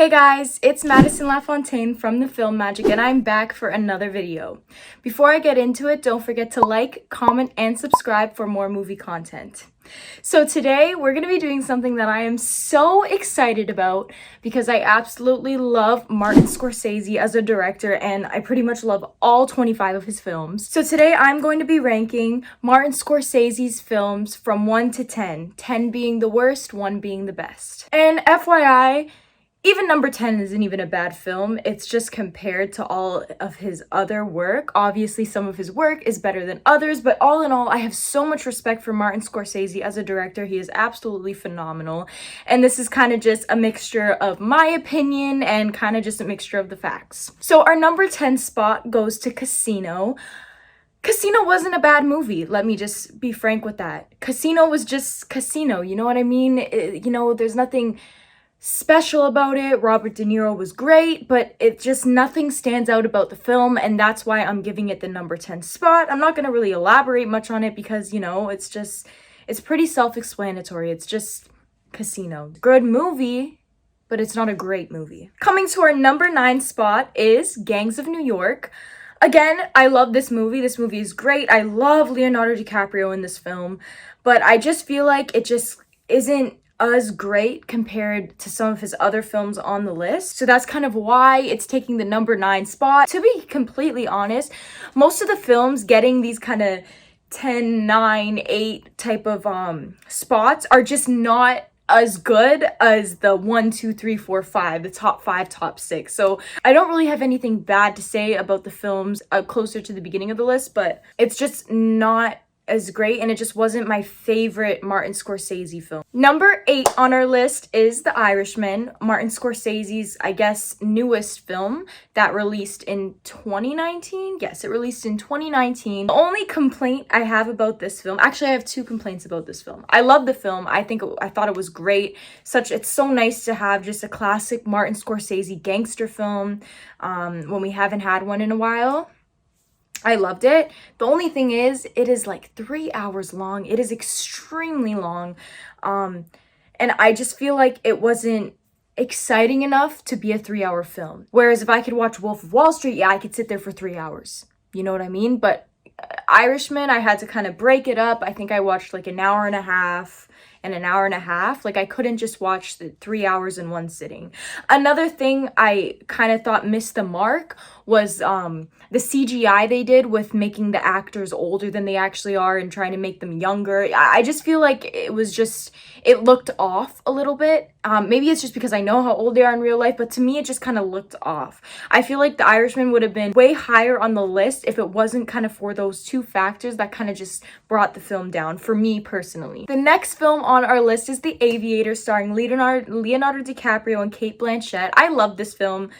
Hey guys, it's Madison LaFontaine from the Film Magic and I'm back for another video. Before I get into it, don't forget to like, comment, and subscribe for more movie content. So today we're going to be doing something that I am so excited about because I absolutely love Martin Scorsese as a director and I pretty much love all 25 of his films. So today I'm going to be ranking Martin Scorsese's films from 1 to 10, 10 being the worst, 1 being the best. And FYI, even number 10 isn't even a bad film. It's just compared to all of his other work. Obviously, some of his work is better than others, but all in all, I have so much respect for Martin Scorsese as a director. He is absolutely phenomenal. And this is kind of just a mixture of my opinion and kind of just a mixture of the facts. So our number 10 spot goes to Casino. Casino wasn't a bad movie. Let me just be frank with that. Casino was just Casino. You know what I mean? There's nothing special about it. Robert De Niro was great, but it just nothing stands out about the film, and that's why I'm giving it the number 10 spot. I'm not going to really elaborate much on it because, it's pretty self-explanatory. It's just Casino. Good movie, but it's not a great movie. Coming to our number 9 spot is Gangs of New York. Again, I love this movie. This movie is great. I love Leonardo DiCaprio in this film, but I just feel like it just isn't as great compared to some of his other films on the list. So that's kind of why it's taking the number 9 spot. To be completely honest, most of the films getting these kind of 10, 9, 8 type of spots are just not as good as the 1, 2, 3, 4, 5, the top 5, top 6. So I don't really have anything bad to say about the films closer to the beginning of the list, but it's just not as great, and it just wasn't my favorite Martin Scorsese film. Number 8 on our list is The Irishman, Martin Scorsese's, I guess, newest film that released in 2019. Yes, it released in 2019. The only complaint I have about this film, actually I have 2 complaints about this film. I love the film. I thought it was great. It's so nice to have just a classic Martin Scorsese gangster film when we haven't had one in a while. I loved it. The only thing is, it is like 3 hours long. It is extremely long. And I just feel like it wasn't exciting enough to be a 3-hour film. Whereas if I could watch Wolf of Wall Street, yeah, I could sit there for 3 hours. You know what I mean? But Irishman, I had to kind of break it up. I think I watched like an hour and a half and an hour and a half. Like I couldn't just watch the 3 hours in one sitting. Another thing I kind of thought missed the mark was the CGI they did with making the actors older than they actually are and trying to make them younger. I just feel like it looked off a little bit. Maybe it's just because I know how old they are in real life, but to me it just kind of looked off. I feel like The Irishman would have been way higher on the list if it wasn't kind of for those 2 factors that kind of just brought the film down for me personally. The next film on our list is The Aviator, starring Leonardo DiCaprio and Cate Blanchett. I love this film.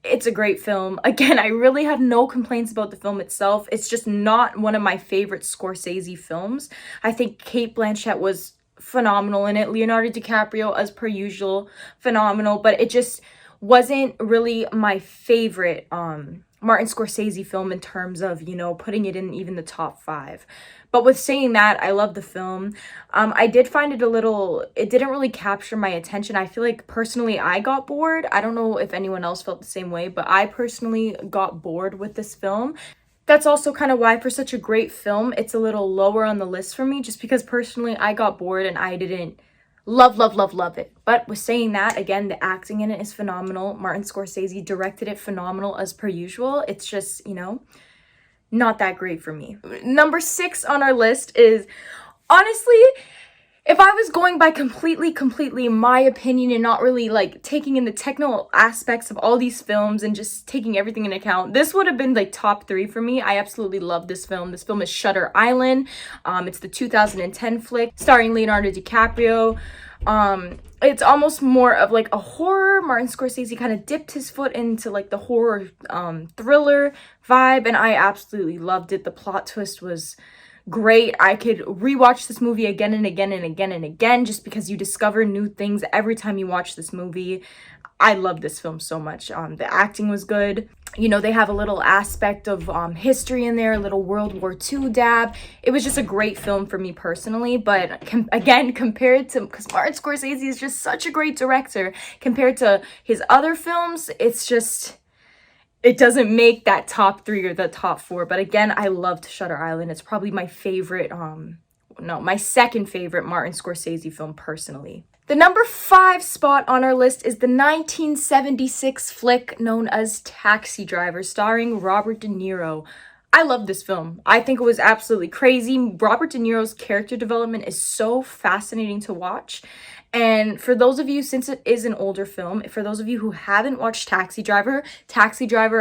It's a great film. Again, I really have no complaints about the film itself. It's just not one of my favorite Scorsese films. I think Cate Blanchett was phenomenal in it. Leonardo DiCaprio, as per usual, phenomenal. But it just wasn't really my favorite Martin Scorsese film in terms of, putting it in even the top 5. But with saying that, I love the film. I did find it it didn't really capture my attention. I feel like personally I got bored. I don't know if anyone else felt the same way, but I personally got bored with this film. That's also kind of why for such a great film, it's a little lower on the list for me, just because personally I got bored and I didn't love it. But with saying that, again, the acting in it is phenomenal. Martin Scorsese directed it phenomenal as per usual. It's just, not that great for me. Number 6 on our list is, honestly, if I was going by completely my opinion and not really like taking in the technical aspects of all these films and just taking everything into account, this would have been like top 3 for me. I absolutely love this film. This film is Shutter Island. It's the 2010 flick starring Leonardo DiCaprio. It's almost more of like a horror. Martin Scorsese kind of dipped his foot into like the horror thriller vibe, and I absolutely loved it. The plot twist was great. I could rewatch this movie again and again and again and again just because you discover new things every time you watch this movie. I love this film so much. The acting was good. You know, they have a little aspect of history in there, a little World War II dab. It was just a great film for me personally, but again, compared to, because Martin Scorsese is just such a great director, compared to his other films, it's just, it doesn't make that top 3 or the top 4. But again, I loved Shutter Island. It's probably my favorite, no, my second favorite Martin Scorsese film personally. The number 5 spot on our list is the 1976 flick known as Taxi Driver, starring Robert De Niro. I love this film. I think it was absolutely crazy. Robert De Niro's character development is so fascinating to watch. And for those of you, since it is an older film, for those of you who haven't watched Taxi Driver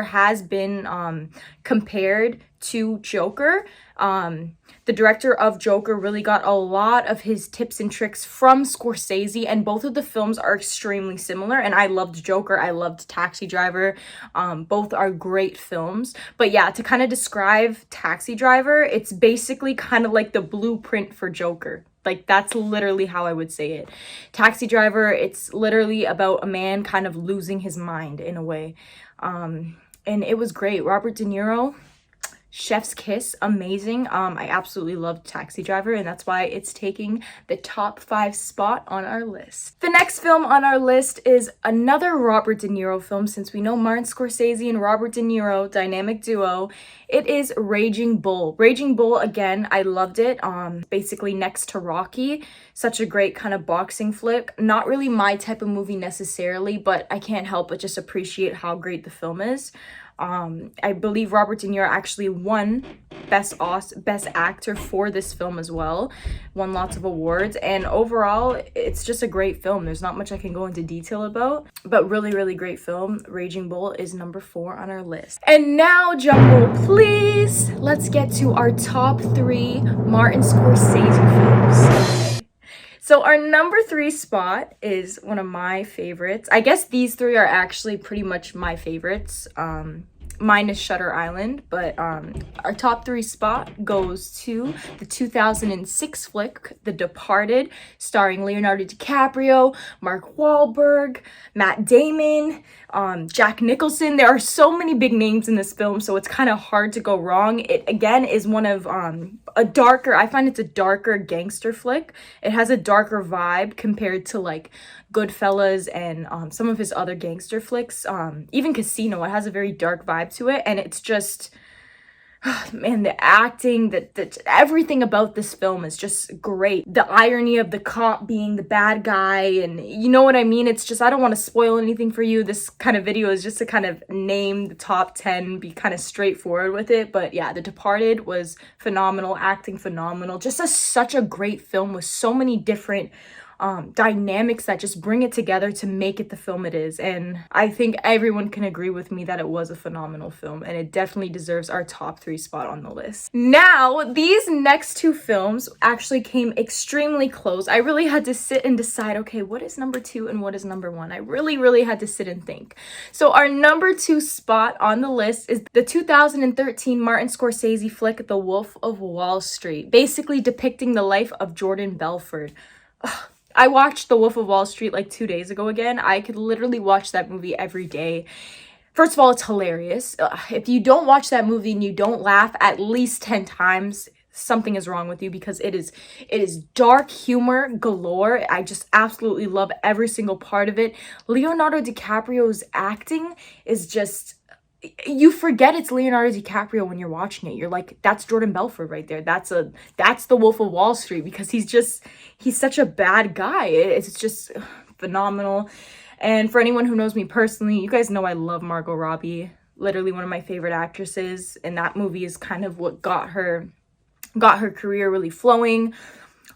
has been compared to Joker. The director of Joker really got a lot of his tips and tricks from Scorsese, and both of the films are extremely similar. And I loved Joker, I loved Taxi Driver. Both are great films. But yeah, to kind of describe Taxi Driver, it's basically kind of like the blueprint for Joker. Like, that's literally how I would say it. Taxi Driver, it's literally about a man kind of losing his mind in a way. And it was great. Robert De Niro, chef's kiss, amazing. I absolutely loved Taxi Driver, and that's why it's taking the top 5 spot on our list. The next film on our list is another Robert De Niro film, since we know Martin Scorsese and Robert De Niro, dynamic duo. It is Raging Bull. Raging Bull, again, I loved it. Basically next to Rocky. Such a great kind of boxing flick. Not really my type of movie necessarily, but I can't help but just appreciate how great the film is. I believe Robert De Niro actually won Best Actor for this film as well. Won lots of awards, and overall, it's just a great film. There's not much I can go into detail about, but really, really great film. Raging Bull is number 4 on our list. And now, drum roll, please, let's get to our top 3 Martin Scorsese films. So our number 3 spot is one of my favorites. I guess these 3 are actually pretty much my favorites. Mine is Shutter Island, but our top 3 spot goes to the 2006 flick, The Departed, starring Leonardo DiCaprio, Mark Wahlberg, Matt Damon, Jack Nicholson. There are so many big names in this film, so it's kind of hard to go wrong. It, again, is one of I find it's a darker gangster flick. It has a darker vibe compared to like Goodfellas and some of his other gangster flicks. Even Casino, it has a very dark vibe to it, and it's just, man, the acting, everything about this film is just great. The irony of the cop being the bad guy, and you know what I mean? It's just, I don't want to spoil anything for you. This kind of video is just to kind of name the top 10, be kind of straightforward with it. But yeah, The Departed was phenomenal, acting phenomenal. Just such a great film with so many different dynamics that just bring it together to make it the film it is. And I think everyone can agree with me that it was a phenomenal film, and it definitely deserves our top 3 spot on the list. Now, these next 2 films actually came extremely close. I really had to sit and decide, okay, what is number 2 and what is number 1? I really had to sit and think. So our number 2 spot on the list is the 2013 Martin Scorsese flick, The Wolf of Wall Street, basically depicting the life of Jordan Belfort. Ugh. I watched The Wolf of Wall Street like 2 days ago again. I could literally watch that movie every day. First of all, it's hilarious. If you don't watch that movie and you don't laugh at least 10 times, something is wrong with you, because it is dark humor galore. I just absolutely love every single part of it. Leonardo DiCaprio's acting is just, you forget it's Leonardo DiCaprio when you're watching it. You're like, that's Jordan Belfort right there. That's the Wolf of Wall Street, because he's such a bad guy. It's just phenomenal. And for anyone who knows me personally, you guys know I love Margot Robbie, literally one of my favorite actresses, and that movie is kind of what got her career really flowing.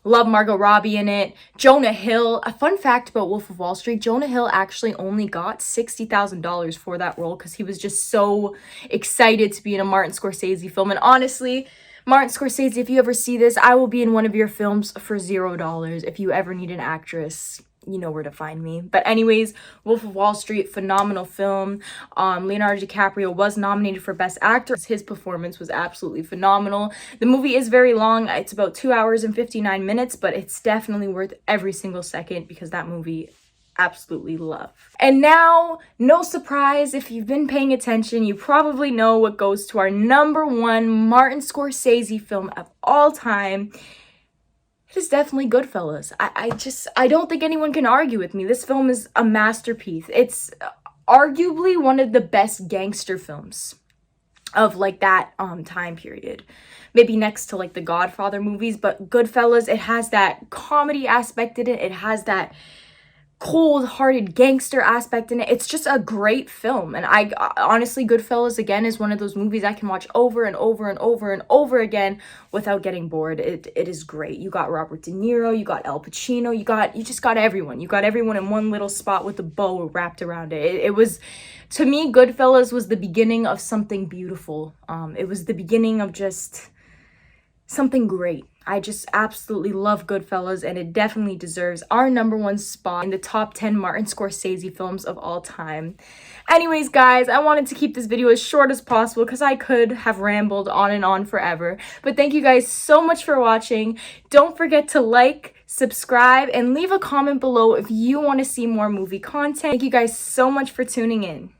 Love Margot Robbie in it. Jonah Hill. A fun fact about Wolf of Wall Street, Jonah Hill actually only got $60,000 for that role because he was just so excited to be in a Martin Scorsese film. And honestly, Martin Scorsese, if you ever see this, I will be in one of your films for $0. If you ever need an actress, you know where to find me. But anyways, Wolf of Wall Street, phenomenal film. Leonardo DiCaprio was nominated for Best Actor. His performance was absolutely phenomenal. The movie is very long. It's about 2 hours and 59 minutes, but it's definitely worth every single second, because that movie, absolutely love. And now, no surprise, if you've been paying attention, you probably know what goes to our #1 Martin Scorsese film of all time. It is definitely Goodfellas. I don't think anyone can argue with me. This film is a masterpiece. It's arguably one of the best gangster films of like that time period. Maybe next to like the Godfather movies, but Goodfellas, it has that comedy aspect in it. It has that cold-hearted gangster aspect in it. It's just a great film, and I honestly, Goodfellas again is one of those movies I can watch over and over and over and over again without getting bored. It is great. You got Robert De Niro, you got Al Pacino, you just got everyone. You got everyone in one little spot with a bow wrapped around it. It was, to me, Goodfellas was the beginning of something beautiful. It was the beginning of just something great. I just absolutely love Goodfellas, and it definitely deserves our #1 spot in the top 10 Martin Scorsese films of all time. Anyways, guys, I wanted to keep this video as short as possible because I could have rambled on and on forever. But thank you guys so much for watching. Don't forget to like, subscribe, and leave a comment below if you want to see more movie content. Thank you guys so much for tuning in.